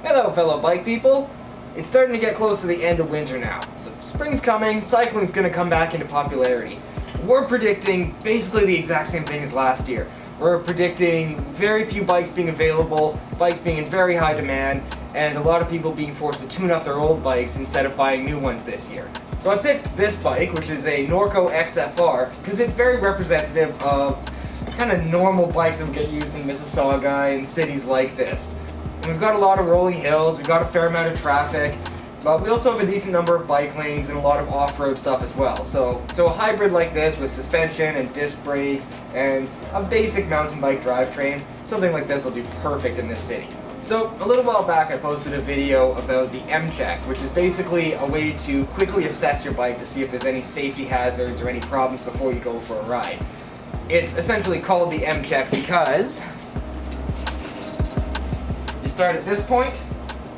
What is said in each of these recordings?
Hello fellow bike people! It's starting to get close to the end of winter now. So spring's coming, cycling's gonna come back into popularity. We're predicting basically the exact same thing as last year. We're predicting very few bikes being available, bikes being in very high demand, and a lot of people being forced to tune up their old bikes instead of buying new ones this year. So I picked this bike, which is a Norco XFR, because it's very representative of kind of normal bikes that would get used in Mississauga and cities like this. And we've got a lot of rolling hills, we've got a fair amount of traffic, but we also have a decent number of bike lanes and a lot of off-road stuff as well. So a hybrid like this with suspension and disc brakes and a basic mountain bike drivetrain, something like this will do perfect in this city. So a little while back I posted a video about the M-Check, which is basically a way to quickly assess your bike to see if there's any safety hazards or any problems before you go for a ride. It's essentially called the M-Check because you start at this point,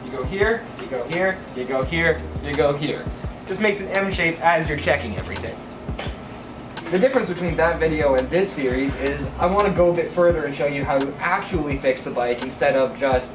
you go here, you go here, you go here, you go here. Just makes an M shape as you're checking everything. The difference between that video and this series is I want to go a bit further and show you how to actually fix the bike instead of just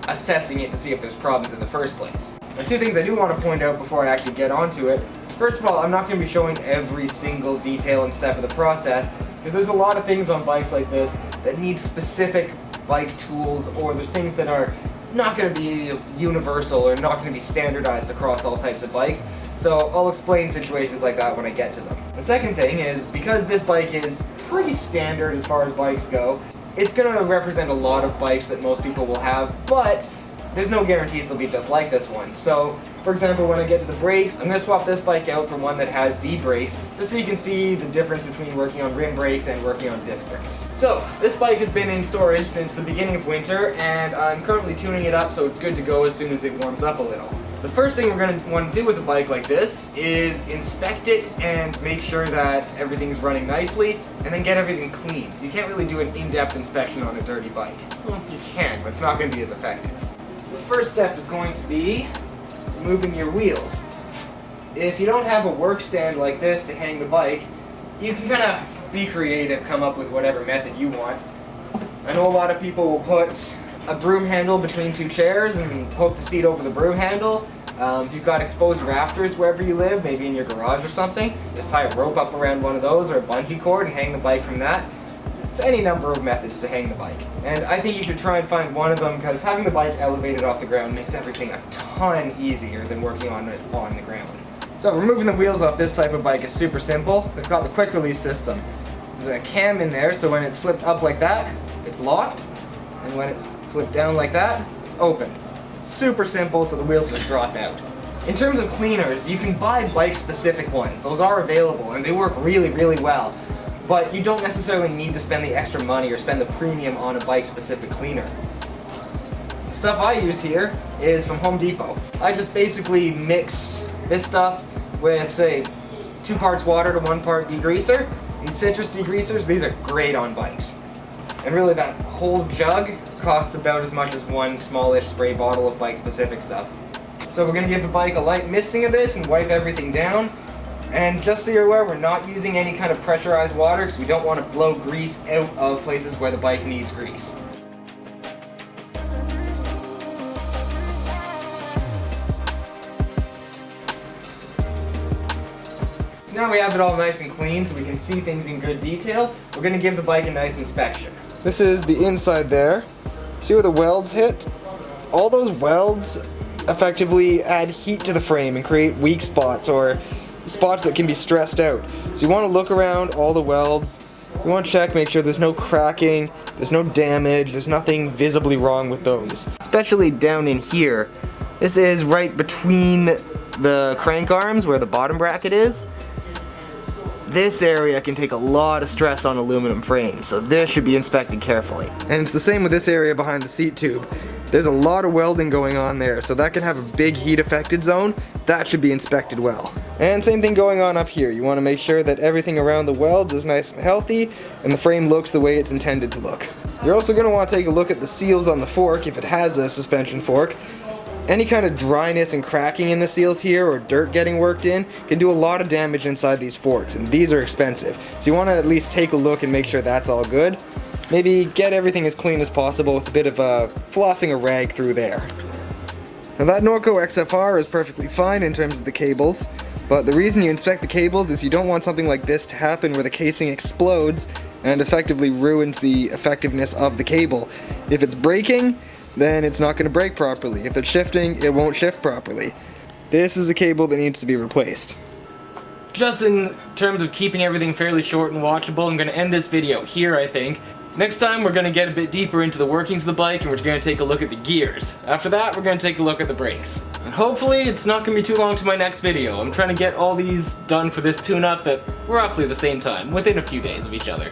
assessing it to see if there's problems in the first place. Now, two things I do want to point out before I actually get onto it. First of all, I'm not going to be showing every single detail and step of the process because there's a lot of things on bikes like this that need specific bike tools, or there's things that are not going to be universal or not going to be standardized across all types of bikes. So I'll explain situations like that when I get to them. The second thing is, because this bike is pretty standard as far as bikes go, it's going to represent a lot of bikes that most people will have, but there's no guarantees they'll be just like this one. So, for example, when I get to the brakes, I'm going to swap this bike out for one that has V-brakes, just so you can see the difference between working on rim brakes and working on disc brakes. So, this bike has been in storage since the beginning of winter, and I'm currently tuning it up so it's good to go as soon as it warms up a little. The first thing we're going to want to do with a bike like this is inspect it and make sure that everything's running nicely, and then get everything clean. So you can't really do an in-depth inspection on a dirty bike. Well, you can, but it's not going to be as effective. The first step is going to be removing your wheels. If you don't have a work stand like this to hang the bike, you can kind of be creative, come up with whatever method you want. I know a lot of people will put a broom handle between two chairs and poke the seat over the broom handle. If you've got exposed rafters wherever you live, maybe in your garage or something, just tie a rope up around one of those or a bungee cord and hang the bike from that. There's any number of methods to hang the bike. And I think you should try and find one of them, because having the bike elevated off the ground makes everything a ton easier than working on it on the ground. So removing the wheels off this type of bike is super simple. They've got the quick release system. There's a cam in there, so when it's flipped up like that, it's locked. And when it's flipped down like that, it's open. Super simple, so the wheels just drop out. In terms of cleaners, you can buy bike-specific ones. Those are available, and they work really, really well. But you don't necessarily need to spend the extra money or spend the premium on a bike-specific cleaner. The stuff I use here is from Home Depot. I just basically mix this stuff with, say, 2 parts water to 1 part degreaser. These citrus degreasers, these are great on bikes. And really that whole jug costs about as much as one smallish spray bottle of bike-specific stuff. So we're going to give the bike a light misting of this and wipe everything down. And just so you're aware, we're not using any kind of pressurized water because we don't want to blow grease out of places where the bike needs grease. So now we have it all nice and clean so we can see things in good detail. We're going to give the bike a nice inspection. This is the inside there. See where the welds hit? All those welds effectively add heat to the frame and create weak spots or spots that can be stressed out. So you want to look around all the welds. You want to check, make sure there's no cracking, there's no damage, there's nothing visibly wrong with those. Especially down in here. This is right between the crank arms where the bottom bracket is. This area can take a lot of stress on aluminum frames, so this should be inspected carefully. And it's the same with this area behind the seat tube. There's a lot of welding going on there, so that can have a big heat affected zone. That should be inspected well. And same thing going on up here. You want to make sure that everything around the welds is nice and healthy and the frame looks the way it's intended to look. You're also going to want to take a look at the seals on the fork if it has a suspension fork. Any kind of dryness and cracking in the seals here or dirt getting worked in can do a lot of damage inside these forks, and these are expensive. So you want to at least take a look and make sure that's all good. Maybe get everything as clean as possible with a bit of flossing a rag through there. Now that Norco XFR is perfectly fine in terms of the cables, but the reason you inspect the cables is you don't want something like this to happen where the casing explodes and effectively ruins the effectiveness of the cable. If it's braking, then it's not going to brake properly. If it's shifting, it won't shift properly. This is a cable that needs to be replaced. Just in terms of keeping everything fairly short and watchable, I'm going to end this video here, I think. Next time we're going to get a bit deeper into the workings of the bike and we're going to take a look at the gears. After that, we're going to take a look at the brakes. And hopefully it's not going to be too long to my next video. I'm trying to get all these done for this tune-up at roughly the same time, within a few days of each other.